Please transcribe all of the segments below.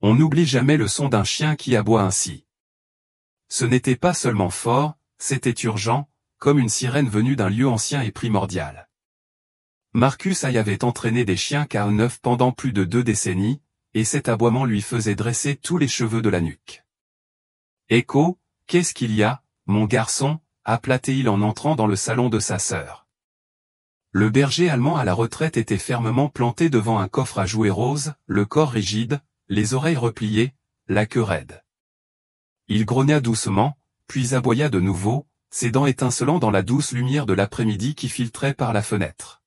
On n'oublie jamais le son d'un chien qui aboie ainsi. Ce n'était pas seulement fort, c'était urgent, comme une sirène venue d'un lieu ancien et primordial. Marcus Hay avait entraîné des chiens K9 pendant plus de 2 décennies, et cet aboiement lui faisait dresser tous les cheveux de la nuque. « Echo, qu'est-ce qu'il y a, mon garçon ?» appela-t-il en entrant dans le salon de sa sœur. Le berger allemand à la retraite était fermement planté devant un coffre à jouets rose, le corps rigide, les oreilles repliées, la queue raide. Il grogna doucement, puis aboya de nouveau, ses dents étincelant dans la douce lumière de l'après-midi qui filtrait par la fenêtre.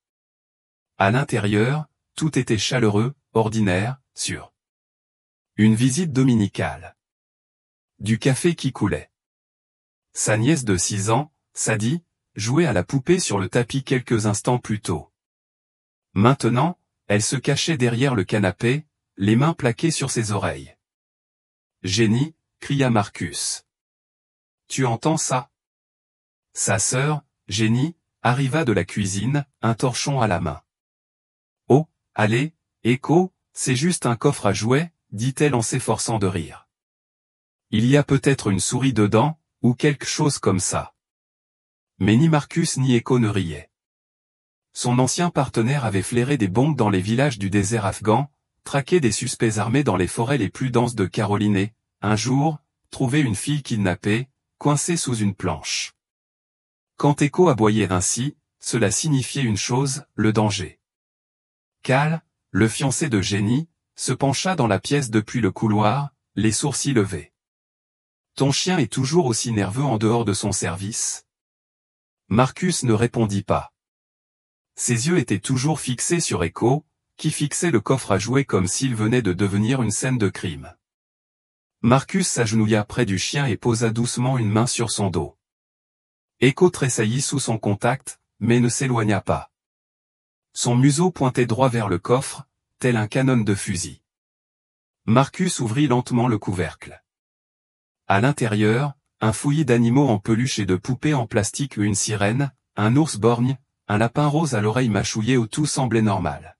À l'intérieur, tout était chaleureux, ordinaire, sûr. Une visite dominicale. Du café qui coulait. Sa nièce de 6 ans, Sadie, jouait à la poupée sur le tapis quelques instants plus tôt. Maintenant, elle se cachait derrière le canapé, les mains plaquées sur ses oreilles. « Jenny !» cria Marcus. « Tu entends ça ?» Sa sœur, Jenny, arriva de la cuisine, un torchon à la main. « Oh, allez, Echo, c'est juste un coffre à jouets, » dit-elle en s'efforçant de rire. « Il y a peut-être une souris dedans, ou quelque chose comme ça. » Mais ni Marcus ni Echo ne riaient. Son ancien partenaire avait flairé des bombes dans les villages du désert afghan, traqué des suspects armés dans les forêts les plus denses de Caroline et, un jour, trouvé une fille kidnappée, coincée sous une planche. Quand Echo aboyait ainsi, cela signifiait une chose, le danger. Cal, le fiancé de Jenny, se pencha dans la pièce depuis le couloir, les sourcils levés. « Ton chien est toujours aussi nerveux en dehors de son service ?» Marcus ne répondit pas. Ses yeux étaient toujours fixés sur Echo, qui fixait le coffre à jouets comme s'il venait de devenir une scène de crime. Marcus s'agenouilla près du chien et posa doucement une main sur son dos. Echo tressaillit sous son contact, mais ne s'éloigna pas. Son museau pointait droit vers le coffre, tel un canon de fusil. Marcus ouvrit lentement le couvercle. À l'intérieur, un fouillis d'animaux en peluche et de poupées en plastique, une sirène, un ours borgne, un lapin rose à l'oreille mâchouillée, où tout semblait normal.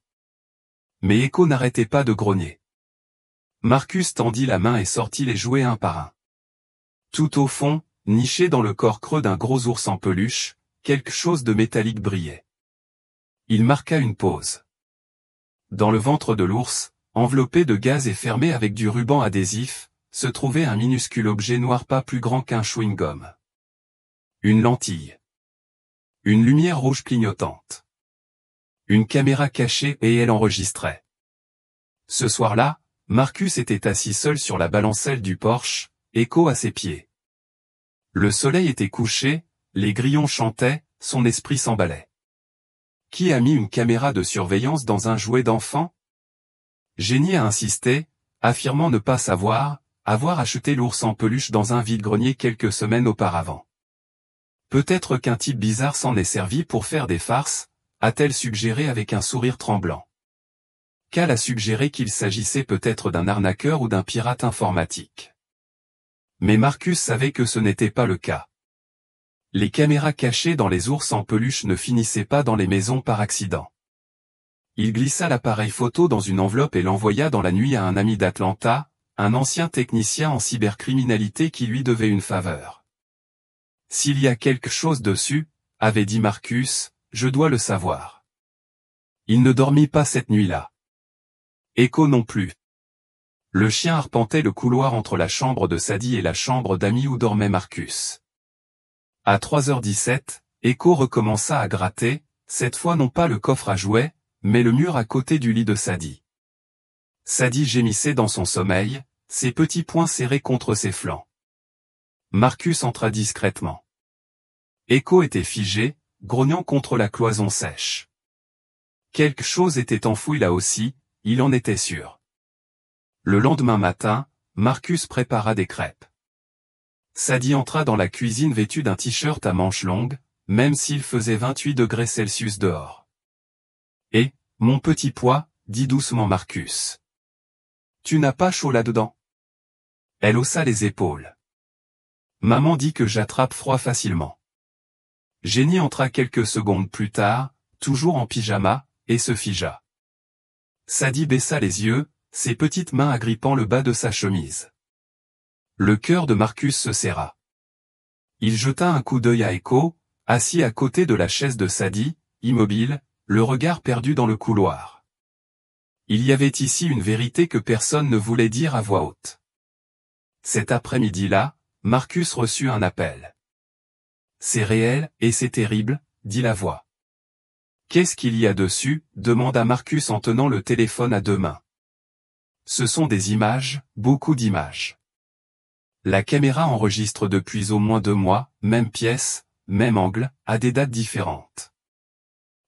Mais Echo n'arrêtait pas de grogner. Marcus tendit la main et sortit les jouets un par un. Tout au fond, niché dans le corps creux d'un gros ours en peluche, quelque chose de métallique brillait. Il marqua une pause. Dans le ventre de l'ours, enveloppé de gaz et fermé avec du ruban adhésif, se trouvait un minuscule objet noir pas plus grand qu'un chewing-gum. Une lentille. Une lumière rouge clignotante. Une caméra cachée et elle enregistrait. Ce soir-là, Marcus était assis seul sur la balancelle du porche, Echo à ses pieds. Le soleil était couché, les grillons chantaient, son esprit s'emballait. Qui a mis une caméra de surveillance dans un jouet d'enfant? Jenny a insisté, affirmant ne pas savoir, avoir acheté l'ours en peluche dans un vide-grenier quelques semaines auparavant. Peut-être qu'un type bizarre s'en est servi pour faire des farces, a-t-elle suggéré avec un sourire tremblant. Cal a suggéré qu'il s'agissait peut-être d'un arnaqueur ou d'un pirate informatique. Mais Marcus savait que ce n'était pas le cas. Les caméras cachées dans les ours en peluche ne finissaient pas dans les maisons par accident. Il glissa l'appareil photo dans une enveloppe et l'envoya dans la nuit à un ami d'Atlanta, un ancien technicien en cybercriminalité qui lui devait une faveur. « S'il y a quelque chose dessus, » avait dit Marcus, « je dois le savoir. » Il ne dormit pas cette nuit-là. Echo non plus. Le chien arpentait le couloir entre la chambre de Sadie et la chambre d'amis où dormait Marcus. À 3h17, Echo recommença à gratter, cette fois non pas le coffre à jouets, mais le mur à côté du lit de Sadie. Sadie gémissait dans son sommeil, ses petits poings serrés contre ses flancs. Marcus entra discrètement. Echo était figé, grognant contre la cloison sèche. Quelque chose était enfoui là aussi, il en était sûr. Le lendemain matin, Marcus prépara des crêpes. Sadie entra dans la cuisine vêtue d'un t-shirt à manches longues, même s'il faisait 28 degrés Celsius dehors. « Et, mon petit pois, dit doucement Marcus. Tu n'as pas chaud là-dedans? » Elle haussa les épaules. Maman dit que j'attrape froid facilement. Jenny entra quelques secondes plus tard, toujours en pyjama, et se figea. Sadie baissa les yeux, ses petites mains agrippant le bas de sa chemise. Le cœur de Marcus se serra. Il jeta un coup d'œil à Echo, assis à côté de la chaise de Sadie, immobile, le regard perdu dans le couloir. Il y avait ici une vérité que personne ne voulait dire à voix haute. Cet après-midi-là, Marcus reçut un appel. « C'est réel, et c'est terrible », dit la voix. « Qu'est-ce qu'il y a dessus ?» demanda Marcus en tenant le téléphone à deux mains. « Ce sont des images, beaucoup d'images. La caméra enregistre depuis au moins 2 mois, même pièce, même angle, à des dates différentes. »«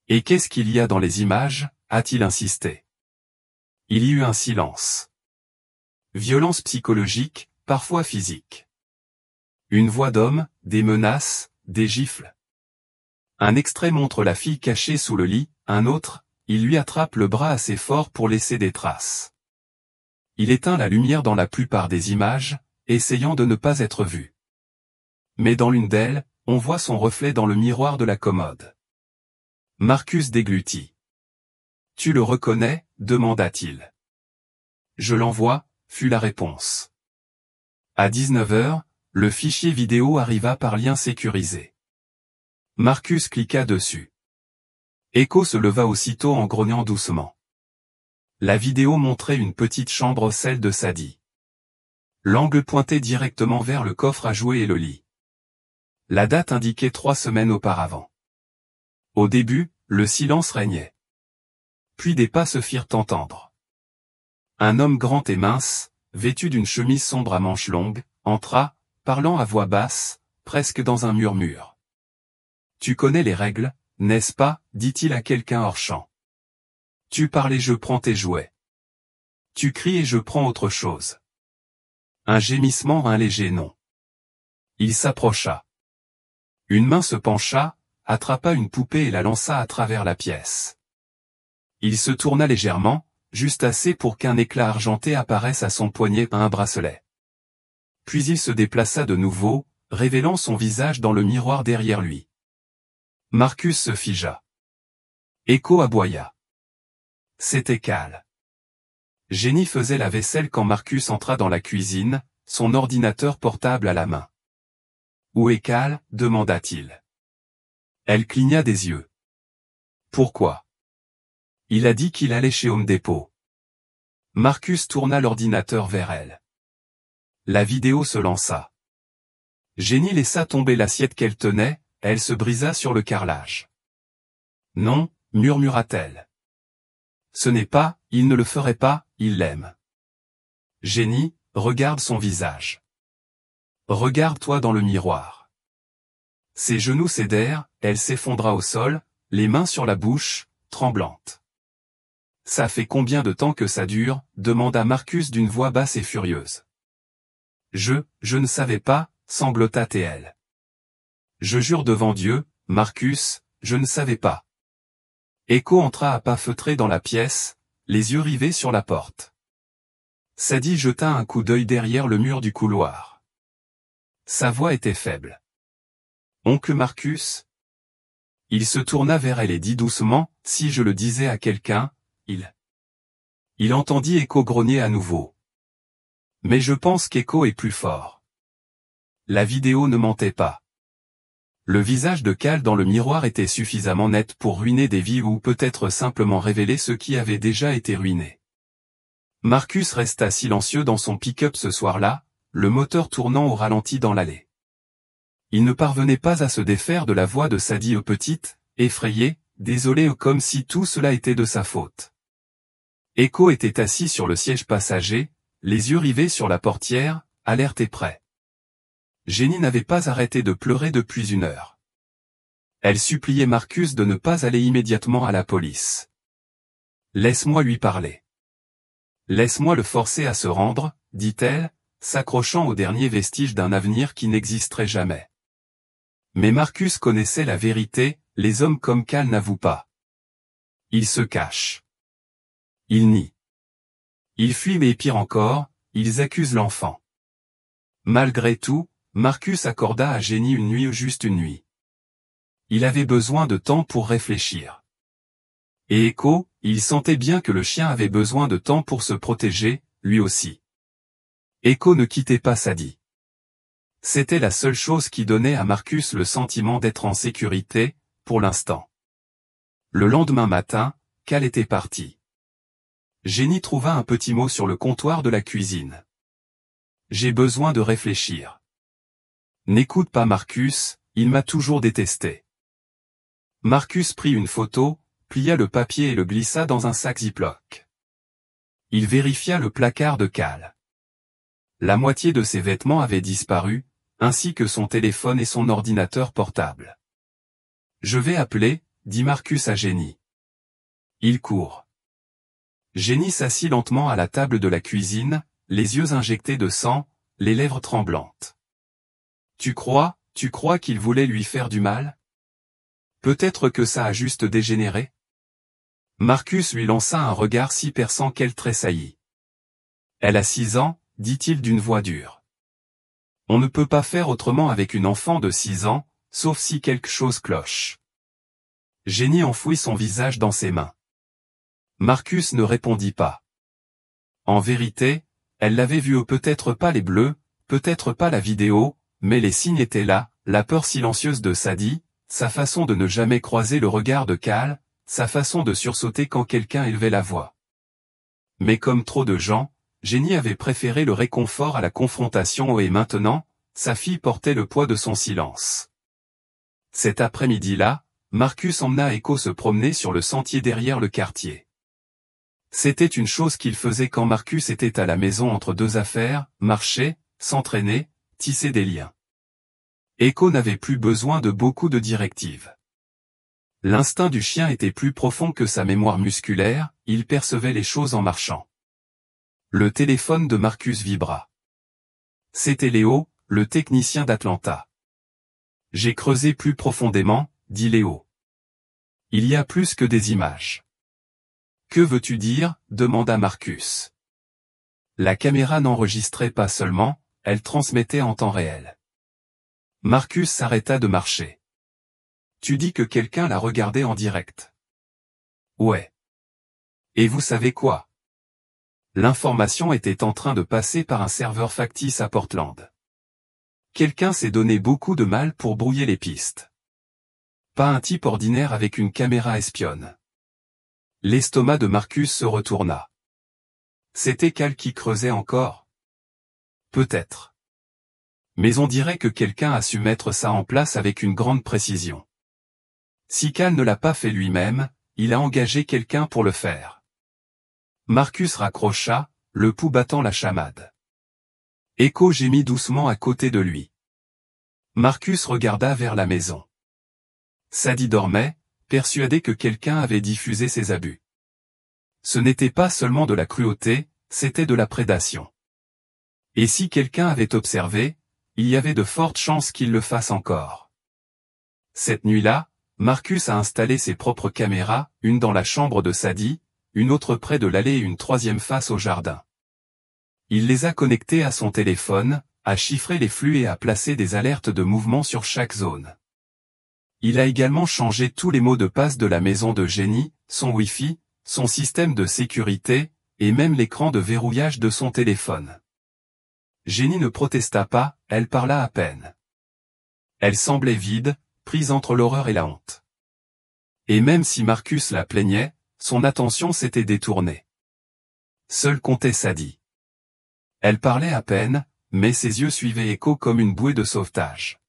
Et qu'est-ce qu'il y a dans les images ?» a-t-il insisté. Il y eut un silence. Violence psychologique, parfois physique. Une voix d'homme, des menaces, des gifles. Un extrait montre la fille cachée sous le lit, un autre, il lui attrape le bras assez fort pour laisser des traces. Il éteint la lumière dans la plupart des images, essayant de ne pas être vu. Mais dans l'une d'elles, on voit son reflet dans le miroir de la commode. Marcus déglutit. « Tu le reconnais ?» demanda-t-il. « Je l'envoie » fut la réponse. À 19h, le fichier vidéo arriva par lien sécurisé. Marcus cliqua dessus. Echo se leva aussitôt en grognant doucement. La vidéo montrait une petite chambre, celle de Sadie. L'angle pointait directement vers le coffre à jouets et le lit. La date indiquait 3 semaines auparavant. Au début, le silence régnait. Puis des pas se firent entendre. Un homme grand et mince, vêtu d'une chemise sombre à manches longues, entra, parlant à voix basse, presque dans un murmure. « Tu connais les règles, n'est-ce pas ?» dit-il à quelqu'un hors champ. « Tu parles et je prends tes jouets. Tu cries et je prends autre chose. » Un gémissement, un léger non. Il s'approcha. Une main se pencha, attrapa une poupée et la lança à travers la pièce. Il se tourna légèrement, juste assez pour qu'un éclat argenté apparaisse à son poignet à un bracelet. Puis il se déplaça de nouveau, révélant son visage dans le miroir derrière lui. Marcus se figea. Echo aboya. C'était Cal. Jenny faisait la vaisselle quand Marcus entra dans la cuisine, son ordinateur portable à la main. « Où est Cal ?» demanda-t-il. Elle cligna des yeux. « Pourquoi ?» Il a dit qu'il allait chez Home Depot. Marcus tourna l'ordinateur vers elle. La vidéo se lança. Jenny laissa tomber l'assiette qu'elle tenait, elle se brisa sur le carrelage. « Non » murmura-t-elle. « Ce n'est pas, il ne le ferait pas, il l'aime. » Jenny, regarde son visage. Regarde-toi dans le miroir. Ses genoux cédèrent, elle s'effondra au sol, les mains sur la bouche, tremblante. « Ça fait combien de temps que ça dure ?» demanda Marcus d'une voix basse et furieuse. « Je ne savais pas » sanglota-t-elle. « Je jure devant Dieu, Marcus, je ne savais pas. » Echo entra à pas feutrés dans la pièce, les yeux rivés sur la porte. Sadie jeta un coup d'œil derrière le mur du couloir. Sa voix était faible. « Oncle Marcus ?» Il se tourna vers elle et dit doucement, « Si je le disais à quelqu'un, il entendit Echo grogner à nouveau. Mais je pense qu'Echo est plus fort. » La vidéo ne mentait pas. Le visage de Cal dans le miroir était suffisamment net pour ruiner des vies ou peut-être simplement révéler ce qui avait déjà été ruiné. Marcus resta silencieux dans son pick-up ce soir-là, le moteur tournant au ralenti dans l'allée. Il ne parvenait pas à se défaire de la voix de Sadie petite, effrayée, désolée comme si tout cela était de sa faute. Echo était assis sur le siège passager, les yeux rivés sur la portière, alerte et prêt. Jenny n'avait pas arrêté de pleurer depuis 1 heure. Elle suppliait Marcus de ne pas aller immédiatement à la police. « Laisse-moi lui parler. Laisse-moi le forcer à se rendre, » dit-elle, s'accrochant au dernier vestige d'un avenir qui n'existerait jamais. Mais Marcus connaissait la vérité, les hommes comme Cal n'avouent pas. Ils se cachent. Ils nient. Ils fuient mais pire encore, ils accusent l'enfant. Malgré tout, Marcus accorda à Jenny une nuit ou juste une nuit. Il avait besoin de temps pour réfléchir. Et Echo, Il sentait bien que le chien avait besoin de temps pour se protéger, lui aussi. Echo ne quittait pas Sadie. C'était la seule chose qui donnait à Marcus le sentiment d'être en sécurité, pour l'instant. Le lendemain matin, Cal était parti. Jenny trouva un petit mot sur le comptoir de la cuisine. « J'ai besoin de réfléchir. N'écoute pas Marcus, il m'a toujours détesté. » Marcus prit une photo, plia le papier et le glissa dans un sac Ziploc. Il vérifia le placard de Cal. La moitié de ses vêtements avaient disparu, ainsi que son téléphone et son ordinateur portable. « Je vais appeler, » dit Marcus à Jenny. Il court. Jenny s'assit lentement à la table de la cuisine, les yeux injectés de sang, les lèvres tremblantes. « Tu crois qu'il voulait lui faire du mal? Peut-être que ça a juste dégénéré ?» Marcus lui lança un regard si perçant qu'elle tressaillit. « Elle a 6 ans, dit-il d'une voix dure. On ne peut pas faire autrement avec une enfant de 6 ans, sauf si quelque chose cloche. » Jenny enfouit son visage dans ses mains. Marcus ne répondit pas. En vérité, elle l'avait vu, peut-être pas les bleus, peut-être pas la vidéo, mais les signes étaient là, la peur silencieuse de Sadie, sa façon de ne jamais croiser le regard de Cal, sa façon de sursauter quand quelqu'un élevait la voix. Mais comme trop de gens, Jenny avait préféré le réconfort à la confrontation et maintenant, sa fille portait le poids de son silence. Cet après-midi-là, Marcus emmena Echo se promener sur le sentier derrière le quartier. C'était une chose qu'il faisait quand Marcus était à la maison entre deux affaires, marcher, s'entraîner, tisser des liens. Echo n'avait plus besoin de beaucoup de directives. L'instinct du chien était plus profond que sa mémoire musculaire, il percevait les choses en marchant. Le téléphone de Marcus vibra. C'était Léo, le technicien d'Atlanta. « J'ai creusé plus profondément, » dit Léo. « Il y a plus que des images. »« Que veux-tu dire ?» demanda Marcus. La caméra n'enregistrait pas seulement, elle transmettait en temps réel. Marcus s'arrêta de marcher. « Tu dis que quelqu'un l'a regardé en direct. »« Ouais. Et vous savez quoi ? L'information était en train de passer par un serveur factice à Portland. Quelqu'un s'est donné beaucoup de mal pour brouiller les pistes. Pas un type ordinaire avec une caméra espionne. » L'estomac de Marcus se retourna. C'était Cal qui creusait encore. Peut-être. Mais on dirait que quelqu'un a su mettre ça en place avec une grande précision. Si Cal ne l'a pas fait lui-même, il a engagé quelqu'un pour le faire. Marcus raccrocha, le pouls battant la chamade. Echo gémit doucement à côté de lui. Marcus regarda vers la maison. Sadie dormait, persuadée que quelqu'un avait diffusé ses abus. Ce n'était pas seulement de la cruauté, c'était de la prédation. Et si quelqu'un avait observé, il y avait de fortes chances qu'il le fasse encore. Cette nuit-là, Marcus a installé ses propres caméras, une dans la chambre de Sadie, une autre près de l'allée et une troisième face au jardin. Il les a connectées à son téléphone, a chiffré les flux et a placé des alertes de mouvement sur chaque zone. Il a également changé tous les mots de passe de la maison de Jenny, son Wi-Fi, son système de sécurité, et même l'écran de verrouillage de son téléphone. Jenny ne protesta pas, elle parla à peine. Elle semblait vide, prise entre l'horreur et la honte. Et même si Marcus la plaignait, son attention s'était détournée. Seule comptait Sadie. Elle parlait à peine, mais ses yeux suivaient Echo comme une bouée de sauvetage.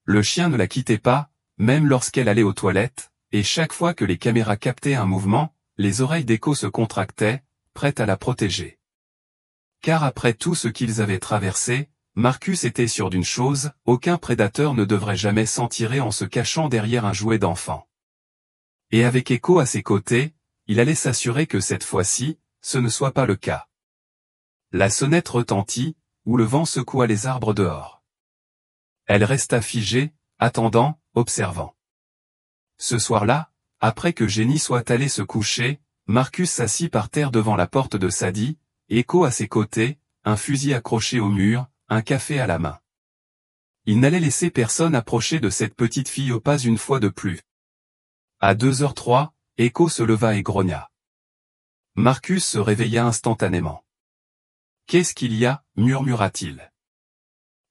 Le chien ne la quittait pas, même lorsqu'elle allait aux toilettes, et chaque fois que les caméras captaient un mouvement, les oreilles d'Echo se contractaient, prêtes à la protéger. Car après tout ce qu'ils avaient traversé, Marcus était sûr d'une chose, aucun prédateur ne devrait jamais s'en tirer en se cachant derrière un jouet d'enfant. Et avec Echo à ses côtés, il allait s'assurer que cette fois-ci, ce ne soit pas le cas. La sonnette retentit, où le vent secoua les arbres dehors. Elle resta figée, attendant, observant. Ce soir-là, après que Jenny soit allée se coucher, Marcus s'assit par terre devant la porte de Sadie, Echo à ses côtés, un fusil accroché au mur, un café à la main. Il n'allait laisser personne approcher de cette petite fille pas une fois de plus. À 2h03, Echo se leva et grogna. Marcus se réveilla instantanément. « Qu'est-ce qu'il y a » murmura-t-il.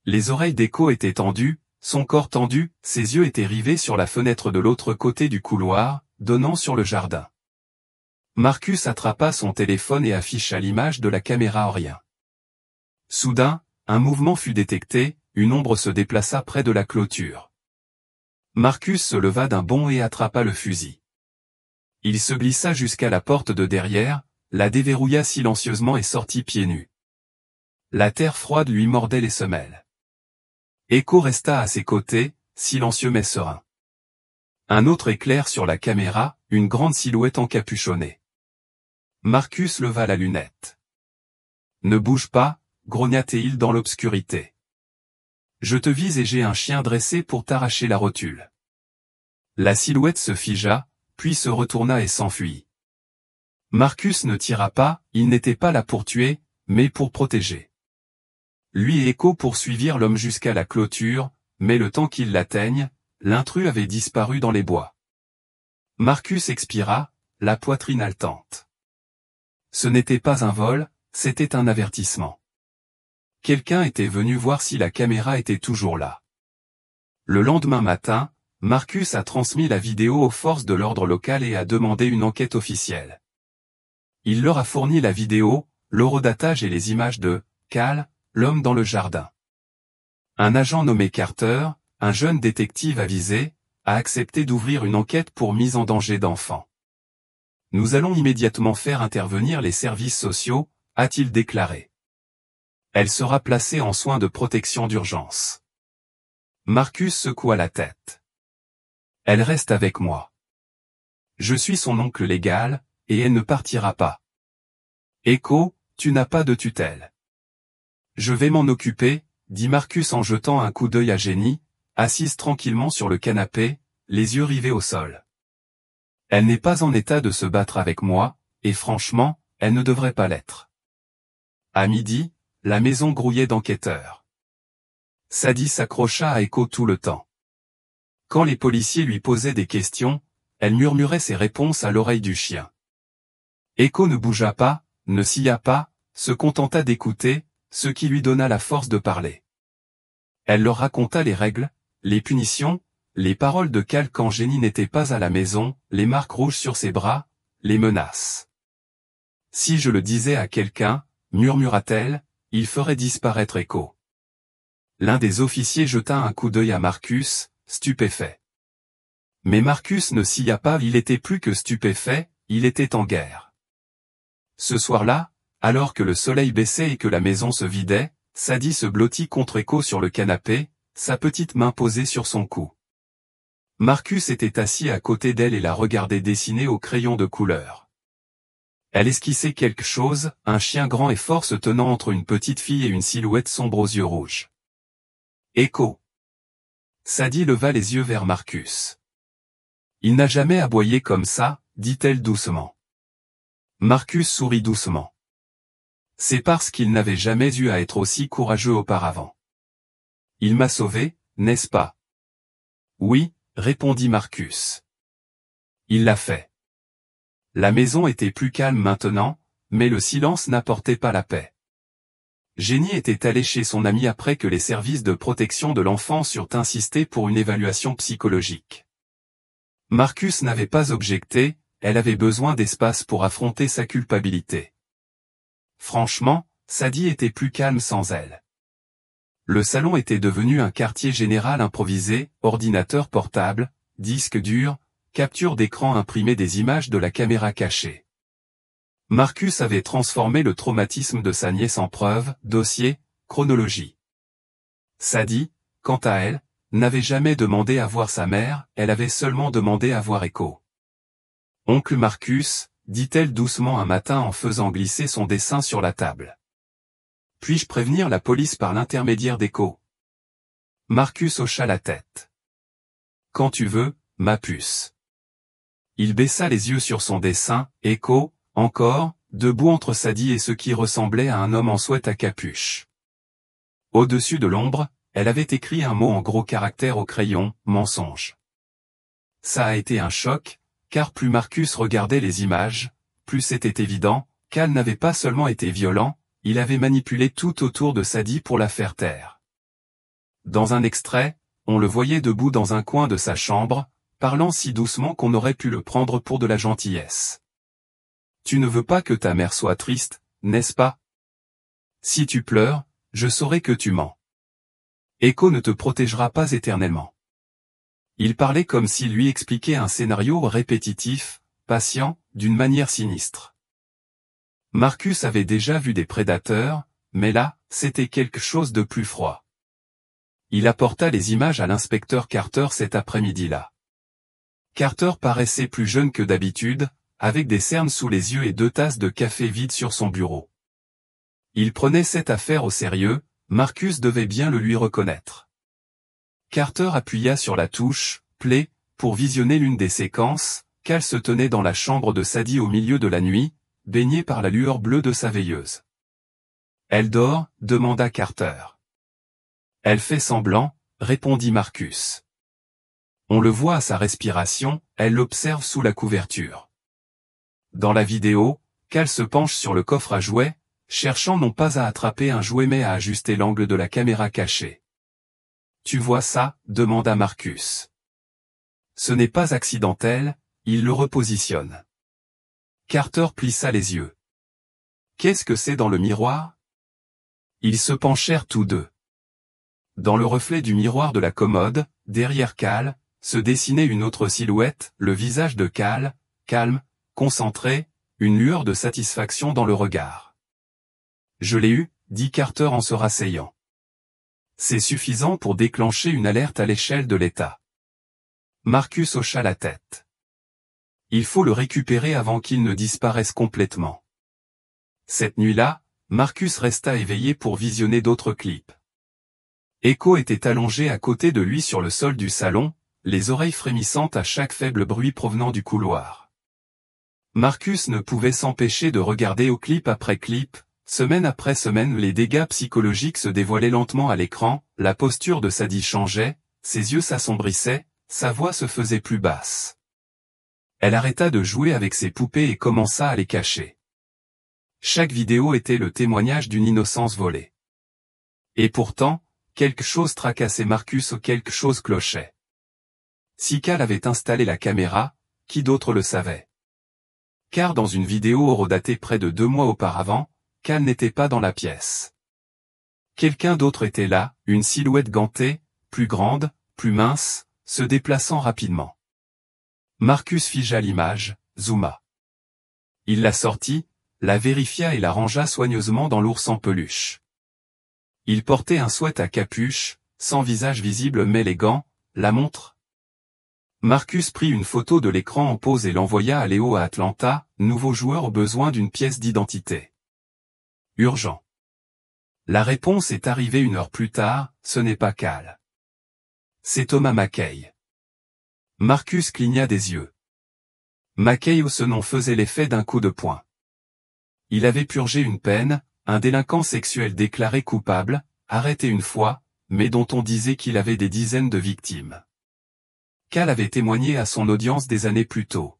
Les oreilles d'Echo étaient tendues, son corps tendu, ses yeux étaient rivés sur la fenêtre de l'autre côté du couloir, donnant sur le jardin. Marcus attrapa son téléphone et afficha l'image de la caméra en rien. Soudain, un mouvement fut détecté, une ombre se déplaça près de la clôture. Marcus se leva d'un bond et attrapa le fusil. Il se glissa jusqu'à la porte de derrière, la déverrouilla silencieusement et sortit pieds nus. La terre froide lui mordait les semelles. Echo resta à ses côtés, silencieux mais serein. Un autre éclair sur la caméra, une grande silhouette encapuchonnée. Marcus leva la lunette. « Ne bouge pas » grogna-t-il dans l'obscurité. « Je te vise et j'ai un chien dressé pour t'arracher la rotule. » La silhouette se figea, puis se retourna et s'enfuit. Marcus ne tira pas, il n'était pas là pour tuer, mais pour protéger. Lui et Echo poursuivirent l'homme jusqu'à la clôture, mais le temps qu'il l'atteigne, l'intrus avait disparu dans les bois. Marcus expira, la poitrine haletante. Ce n'était pas un vol, c'était un avertissement. Quelqu'un était venu voir si la caméra était toujours là. Le lendemain matin, Marcus a transmis la vidéo aux forces de l'ordre local et a demandé une enquête officielle. Il leur a fourni la vidéo, l'horodatage et les images de Cal, l'homme dans le jardin. Un agent nommé Carter, un jeune détective avisé, a accepté d'ouvrir une enquête pour mise en danger d'enfants. « Nous allons immédiatement faire intervenir les services sociaux », a-t-il déclaré. Elle sera placée en soins de protection d'urgence. Marcus secoua la tête. Elle reste avec moi. Je suis son oncle légal, et elle ne partira pas. Echo, tu n'as pas de tutelle. Je vais m'en occuper, dit Marcus en jetant un coup d'œil à Jenny, assise tranquillement sur le canapé, les yeux rivés au sol. Elle n'est pas en état de se battre avec moi, et franchement, elle ne devrait pas l'être. À midi, la maison grouillait d'enquêteurs. Sadie s'accrocha à Echo tout le temps. Quand les policiers lui posaient des questions, elle murmurait ses réponses à l'oreille du chien. Echo ne bougea pas, ne sia pas, se contenta d'écouter, ce qui lui donna la force de parler. Elle leur raconta les règles, les punitions, les paroles de Cal quand Jenny n'était pas à la maison, les marques rouges sur ses bras, les menaces. « Si je le disais à quelqu'un, murmura-t-elle, il ferait disparaître Echo. » L'un des officiers jeta un coup d'œil à Marcus, stupéfait. Mais Marcus ne sia pas, il était plus que stupéfait, il était en guerre. Ce soir-là, alors que le soleil baissait et que la maison se vidait, Sadie se blottit contre Echo sur le canapé, sa petite main posée sur son cou. Marcus était assis à côté d'elle et la regardait dessiner au crayon de couleur. Elle esquissait quelque chose, un chien grand et fort se tenant entre une petite fille et une silhouette sombre aux yeux rouges. Echo. Sadie leva les yeux vers Marcus. Il n'a jamais aboyé comme ça, dit-elle doucement. Marcus sourit doucement. C'est parce qu'il n'avait jamais eu à être aussi courageux auparavant. Il m'a sauvé, n'est-ce pas? Oui, répondit Marcus. Il l'a fait. La maison était plus calme maintenant, mais le silence n'apportait pas la paix. Jenny était allée chez son amie après que les services de protection de l'enfance eurent insisté pour une évaluation psychologique. Marcus n'avait pas objecté, elle avait besoin d'espace pour affronter sa culpabilité. Franchement, Sadie était plus calme sans elle. Le salon était devenu un quartier général improvisé, ordinateur portable, disque dur, capture d'écran imprimé des images de la caméra cachée. Marcus avait transformé le traumatisme de sa nièce en preuve, dossier, chronologie. Sadie, quant à elle, n'avait jamais demandé à voir sa mère, elle avait seulement demandé à voir Echo. « Oncle Marcus », dit-elle doucement un matin en faisant glisser son dessin sur la table. « Puis-je prévenir la police par l'intermédiaire d'Echo » Marcus hocha la tête. « Quand tu veux, ma puce. » Il baissa les yeux sur son dessin, Echo, encore, debout entre Sadie et ce qui ressemblait à un homme en sweat à capuche. Au-dessus de l'ombre, elle avait écrit un mot en gros caractères au crayon, mensonge. Ça a été un choc, car plus Marcus regardait les images, plus c'était évident, Cal n'avait pas seulement été violent, il avait manipulé tout autour de Sadie pour la faire taire. Dans un extrait, on le voyait debout dans un coin de sa chambre, parlant si doucement qu'on aurait pu le prendre pour de la gentillesse. « Tu ne veux pas que ta mère soit triste, n'est-ce pas? Si tu pleures, je saurai que tu mens. Echo ne te protégera pas éternellement. » Il parlait comme s'il lui expliquait un scénario répétitif, patient, d'une manière sinistre. Marcus avait déjà vu des prédateurs, mais là, c'était quelque chose de plus froid. Il apporta les images à l'inspecteur Carter cet après-midi-là. Carter paraissait plus jeune que d'habitude, avec des cernes sous les yeux et 2 tasses de café vides sur son bureau. Il prenait cette affaire au sérieux, Marcus devait bien le lui reconnaître. Carter appuya sur la touche « Play » pour visionner l'une des séquences. Cal se tenait dans la chambre de Sadie au milieu de la nuit, baignée par la lueur bleue de sa veilleuse. « Elle dort ?» demanda Carter. « Elle fait semblant », répondit Marcus. On le voit à sa respiration, elle l'observe sous la couverture. Dans la vidéo, Cal se penche sur le coffre à jouets, cherchant non pas à attraper un jouet mais à ajuster l'angle de la caméra cachée. « Tu vois ça ?» demanda Marcus. Ce n'est pas accidentel, il le repositionne. Carter plissa les yeux. « Qu'est-ce que c'est dans le miroir ?» Ils se penchèrent tous deux. Dans le reflet du miroir de la commode, derrière Cal, se dessinait une autre silhouette, le visage de Cal, calme, concentré, une lueur de satisfaction dans le regard. « Je l'ai eu », dit Carter en se rasseyant. C'est suffisant pour déclencher une alerte à l'échelle de l'État. Marcus hocha la tête. Il faut le récupérer avant qu'il ne disparaisse complètement. Cette nuit-là, Marcus resta éveillé pour visionner d'autres clips. Echo était allongé à côté de lui sur le sol du salon, les oreilles frémissantes à chaque faible bruit provenant du couloir. Marcus ne pouvait s'empêcher de regarder au clip après clip, semaine après semaine les dégâts psychologiques se dévoilaient lentement à l'écran, la posture de Sadie changeait, ses yeux s'assombrissaient, sa voix se faisait plus basse. Elle arrêta de jouer avec ses poupées et commença à les cacher. Chaque vidéo était le témoignage d'une innocence volée. Et pourtant, quelque chose tracassait Marcus ou quelque chose clochait. Si Cal avait installé la caméra, qui d'autre le savait? Car dans une vidéo horodatée près de 2 mois auparavant, Cal n'était pas dans la pièce. Quelqu'un d'autre était là, une silhouette gantée, plus grande, plus mince, se déplaçant rapidement. Marcus figea l'image, zooma. Il la sortit, la vérifia et la rangea soigneusement dans l'ours en peluche. Il portait un sweat à capuche, sans visage visible mais les gants, la montre. Marcus prit une photo de l'écran en pause et l'envoya à Léo à Atlanta, nouveau joueur au besoin d'une pièce d'identité. Urgent. La réponse est arrivée 1 heure plus tard, ce n'est pas Cal. C'est Thomas McKay. Marcus cligna des yeux. McKay ce nom faisait l'effet d'un coup de poing. Il avait purgé une peine, un délinquant sexuel déclaré coupable, arrêté une fois, mais dont on disait qu'il avait des dizaines de victimes. Cal avait témoigné à son audience des années plus tôt.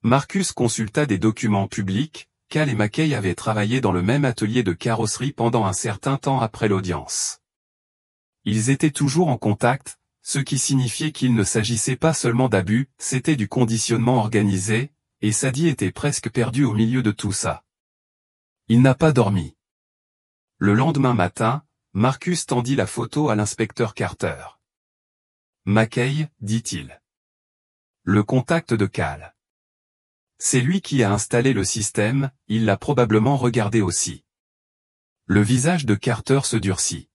Marcus consulta des documents publics, Cal et McKay avaient travaillé dans le même atelier de carrosserie pendant un certain temps après l'audience. Ils étaient toujours en contact, ce qui signifiait qu'il ne s'agissait pas seulement d'abus, c'était du conditionnement organisé, et Sadie était presque perdue au milieu de tout ça. Il n'a pas dormi. Le lendemain matin, Marcus tendit la photo à l'inspecteur Carter. McKay, dit-il. Le contact de Cal. C'est lui qui a installé le système, il l'a probablement regardé aussi. Le visage de Carter se durcit.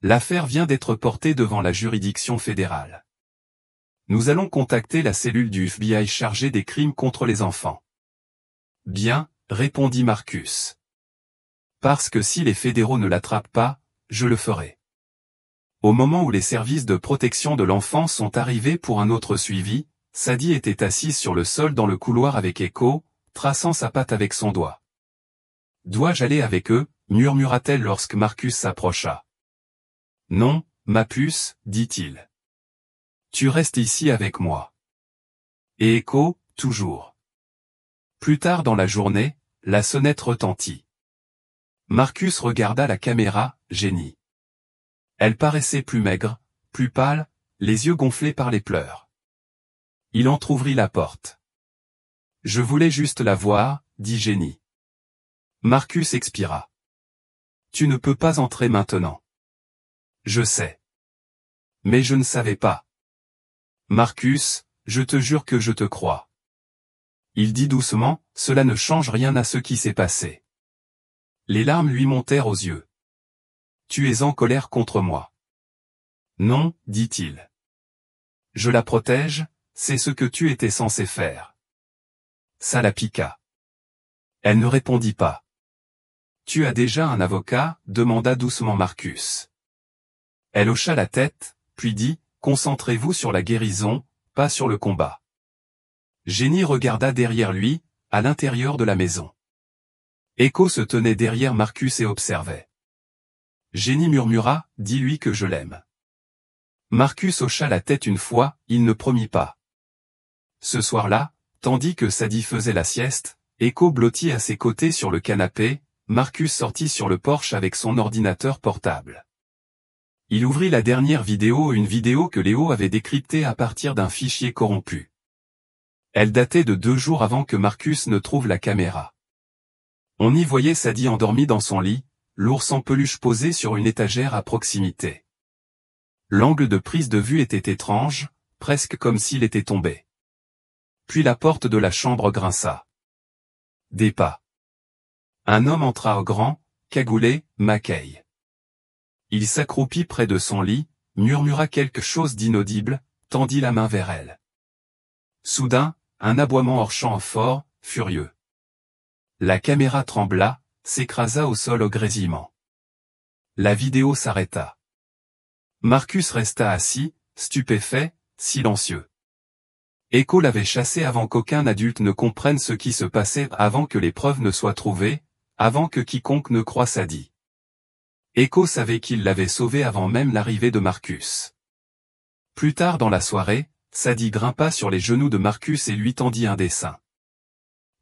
L'affaire vient d'être portée devant la juridiction fédérale. Nous allons contacter la cellule du FBI chargée des crimes contre les enfants. Bien, répondit Marcus. Parce que si les fédéraux ne l'attrapent pas, je le ferai. Au moment où les services de protection de l'enfance sont arrivés pour un autre suivi, Sadie était assise sur le sol dans le couloir avec Echo, traçant sa patte avec son doigt. « Dois-je aller avec eux ?» murmura-t-elle lorsque Marcus s'approcha. « Non, ma puce, dit-il. Tu restes ici avec moi. » Et écho, toujours. Plus tard dans la journée, la sonnette retentit. Marcus regarda la caméra, Jenny. Elle paraissait plus maigre, plus pâle, les yeux gonflés par les pleurs. Il entr'ouvrit la porte. « Je voulais juste la voir, » dit Jenny. Marcus expira. « Tu ne peux pas entrer maintenant. »« Je sais. Mais je ne savais pas. »« Marcus, je te jure que je te crois. » Il dit doucement, « Cela ne change rien à ce qui s'est passé. » Les larmes lui montèrent aux yeux. « Tu es en colère contre moi. »« Non, » dit-il. « Je la protège, c'est ce que tu étais censé faire. » Ça la piqua. Elle ne répondit pas. « Tu as déjà un avocat ?» demanda doucement Marcus. Elle hocha la tête, puis dit, « Concentrez-vous sur la guérison, pas sur le combat. » Jenny regarda derrière lui, à l'intérieur de la maison. Echo se tenait derrière Marcus et observait. Jenny murmura, « Dis-lui que je l'aime. » Marcus hocha la tête une fois, il ne promit pas. Ce soir-là, tandis que Sadie faisait la sieste, Echo blottit à ses côtés sur le canapé, Marcus sortit sur le porche avec son ordinateur portable. Il ouvrit la dernière vidéo, une vidéo que Léo avait décryptée à partir d'un fichier corrompu. Elle datait de 2 jours avant que Marcus ne trouve la caméra. On y voyait Sadie endormie dans son lit, l'ours en peluche posé sur une étagère à proximité. L'angle de prise de vue était étrange, presque comme s'il était tombé. Puis la porte de la chambre grinça. Des pas. Un homme entra au grand, cagoulé, Mackay. Il s'accroupit près de son lit, murmura quelque chose d'inaudible, tendit la main vers elle. Soudain, un aboiement hors champ fort, furieux. La caméra trembla, s'écrasa au sol au grésillement. La vidéo s'arrêta. Marcus resta assis, stupéfait, silencieux. Echo l'avait chassé avant qu'aucun adulte ne comprenne ce qui se passait, avant que les preuves ne soient trouvées, avant que quiconque ne croie Sadie. Echo savait qu'il l'avait sauvé avant même l'arrivée de Marcus. Plus tard dans la soirée, Sadie grimpa sur les genoux de Marcus et lui tendit un dessin.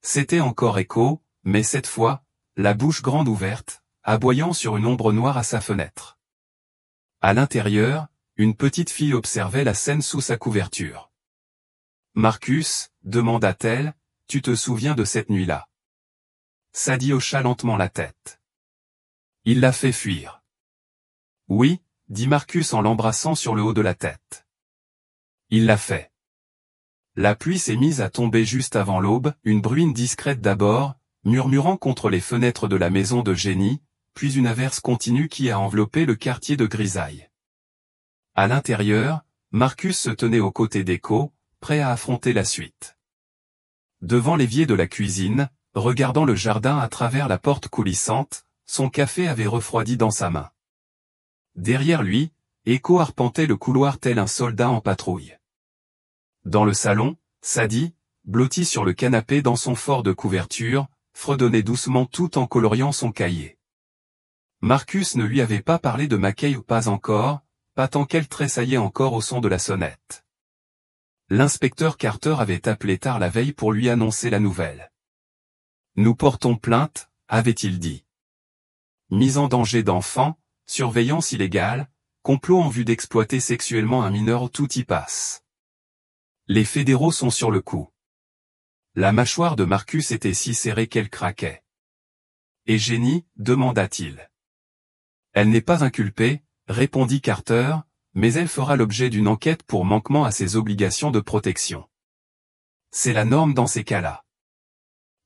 C'était encore Echo, mais cette fois, la bouche grande ouverte, aboyant sur une ombre noire à sa fenêtre. À l'intérieur, une petite fille observait la scène sous sa couverture. « Marcus, demanda-t-elle, tu te souviens de cette nuit-là » Sadie hocha lentement la tête. Il l'a fait fuir. « Oui, » dit Marcus en l'embrassant sur le haut de la tête. Il l'a fait. La pluie s'est mise à tomber juste avant l'aube, une bruine discrète d'abord, murmurant contre les fenêtres de la maison de Jenny, puis une averse continue qui a enveloppé le quartier de grisaille. À l'intérieur, Marcus se tenait aux côtés d'Echo, prêt à affronter la suite. Devant l'évier de la cuisine, regardant le jardin à travers la porte coulissante, son café avait refroidi dans sa main. Derrière lui, Echo arpentait le couloir tel un soldat en patrouille. Dans le salon, Sadie, blottie sur le canapé dans son fort de couverture, fredonnait doucement tout en coloriant son cahier. Marcus ne lui avait pas parlé de Mackay ou pas encore, pas tant qu'elle tressaillait encore au son de la sonnette. L'inspecteur Carter avait appelé tard la veille pour lui annoncer la nouvelle. « Nous portons plainte », avait-il dit. Mise en danger d'enfant, surveillance illégale, complot en vue d'exploiter sexuellement un mineur, tout y passe. Les fédéraux sont sur le coup. La mâchoire de Marcus était si serrée qu'elle craquait. « Et Jenny ?» demanda-t-il. « Elle n'est pas inculpée », répondit Carter, mais elle fera l'objet d'une enquête pour manquement à ses obligations de protection. C'est la norme dans ces cas-là.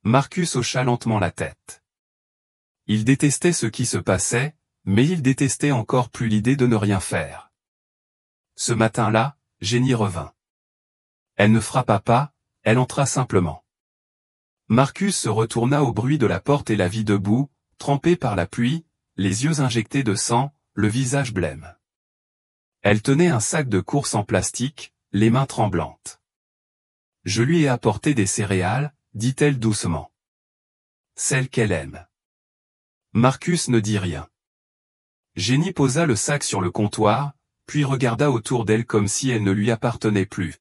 Marcus hocha lentement la tête. Il détestait ce qui se passait, mais il détestait encore plus l'idée de ne rien faire. Ce matin-là, Jenny revint. Elle ne frappa pas, elle entra simplement. Marcus se retourna au bruit de la porte et la vit debout, trempée par la pluie, les yeux injectés de sang, le visage blême. Elle tenait un sac de course en plastique, les mains tremblantes. « Je lui ai apporté des céréales », dit-elle doucement. « Celles qu'elle aime. » Marcus ne dit rien. Jenny posa le sac sur le comptoir, puis regarda autour d'elle comme si elle ne lui appartenait plus.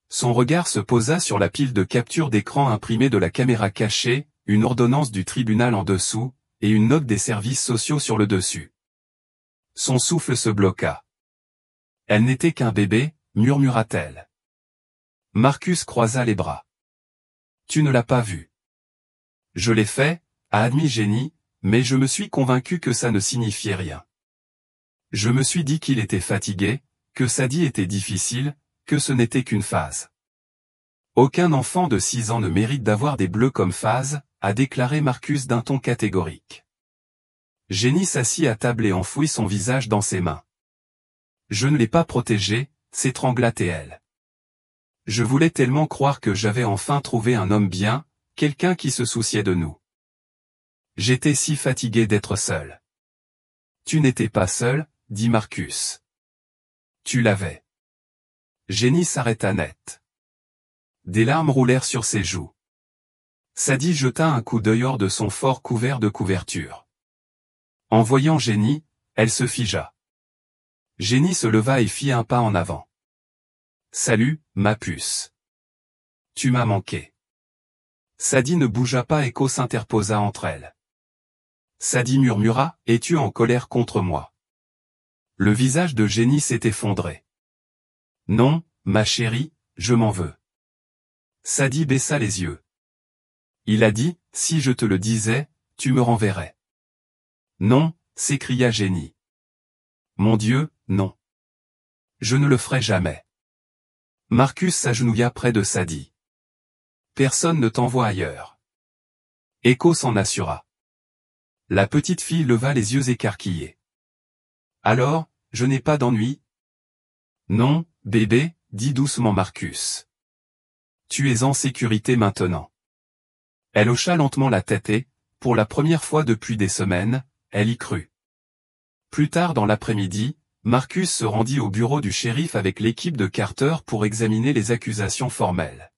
Son regard se posa sur la pile de capture d'écran imprimée de la caméra cachée, une ordonnance du tribunal en dessous, et une note des services sociaux sur le dessus. Son souffle se bloqua. Elle n'était qu'un bébé, murmura-t-elle. Marcus croisa les bras. Tu ne l'as pas vu. Je l'ai fait, a admis Jenny, mais je me suis convaincu que ça ne signifiait rien. Je me suis dit qu'il était fatigué, que Sadie était difficile, que ce n'était qu'une phase. Aucun enfant de 6 ans ne mérite d'avoir des bleus comme phase, a déclaré Marcus d'un ton catégorique. Jenny s'assit à table et enfouit son visage dans ses mains. Je ne l'ai pas protégé, s'étrangla-t-elle. Je voulais tellement croire que j'avais enfin trouvé un homme bien, quelqu'un qui se souciait de nous. J'étais si fatigué d'être seul. Tu n'étais pas seul, dit Marcus. Tu l'avais. Jenny s'arrêta net. Des larmes roulèrent sur ses joues. Sadie jeta un coup d'œil hors de son fort couvert de couverture. En voyant Jenny, elle se figea. Jenny se leva et fit un pas en avant. Salut, ma puce. Tu m'as manqué. Sadie ne bougea pas et Echo s'interposa entre elles. Sadie murmura, es-tu en colère contre moi? Le visage de Jenny s'est effondré. Non, ma chérie, je m'en veux. Sadie baissa les yeux. Il a dit, si je te le disais, tu me renverrais. Non, s'écria Jenny. Mon Dieu, non. Je ne le ferai jamais. Marcus s'agenouilla près de Sadie. Personne ne t'envoie ailleurs. Echo s'en assura. La petite fille leva les yeux écarquillés. Alors, je n'ai pas d'ennui? Non, bébé, dit doucement Marcus. Tu es en sécurité maintenant. Elle hocha lentement la tête et, pour la première fois depuis des semaines, elle y crut. Plus tard dans l'après-midi, Marcus se rendit au bureau du shérif avec l'équipe de Carter pour examiner les accusations formelles.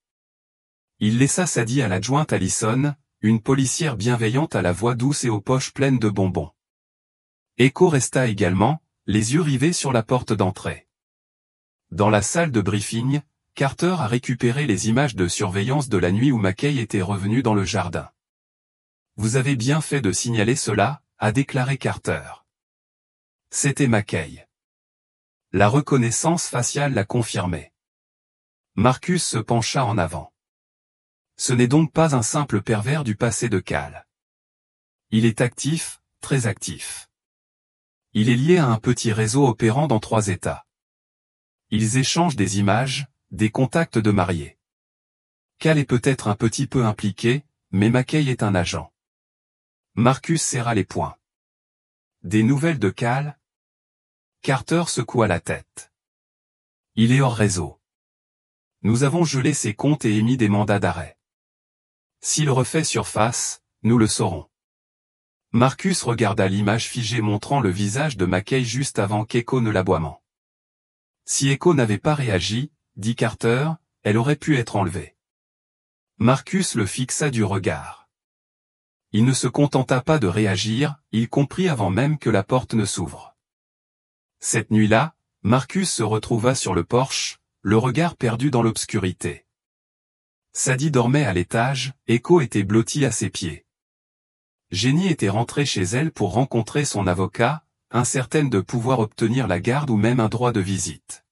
Il laissa Sadie à l'adjointe Allison, une policière bienveillante à la voix douce et aux poches pleines de bonbons. Echo resta également, les yeux rivés sur la porte d'entrée. Dans la salle de briefing, Carter a récupéré les images de surveillance de la nuit où McKay était revenu dans le jardin. Vous avez bien fait de signaler cela, a déclaré Carter. C'était McKay. La reconnaissance faciale l'a confirmé. Marcus se pencha en avant. Ce n'est donc pas un simple pervers du passé de Cal. Il est actif, très actif. Il est lié à un petit réseau opérant dans 3 États. Ils échangent des images, des contacts de mariés. Cal est peut-être un petit peu impliqué, mais McKay est un agent. Marcus serra les poings. Des nouvelles de Cal? Carter secoua la tête. Il est hors réseau. Nous avons gelé ses comptes et émis des mandats d'arrêt. S'il refait surface, nous le saurons. Marcus regarda l'image figée montrant le visage de McKay juste avant qu'Echo ne l'aboiement. Si Echo n'avait pas réagi, dit Carter, elle aurait pu être enlevée. Marcus le fixa du regard. Il ne se contenta pas de réagir, il comprit avant même que la porte ne s'ouvre. Cette nuit-là, Marcus se retrouva sur le porche, le regard perdu dans l'obscurité. Sadie dormait à l'étage, Echo était blotti à ses pieds. Jenny était rentrée chez elle pour rencontrer son avocat, incertaine de pouvoir obtenir la garde ou même un droit de visite.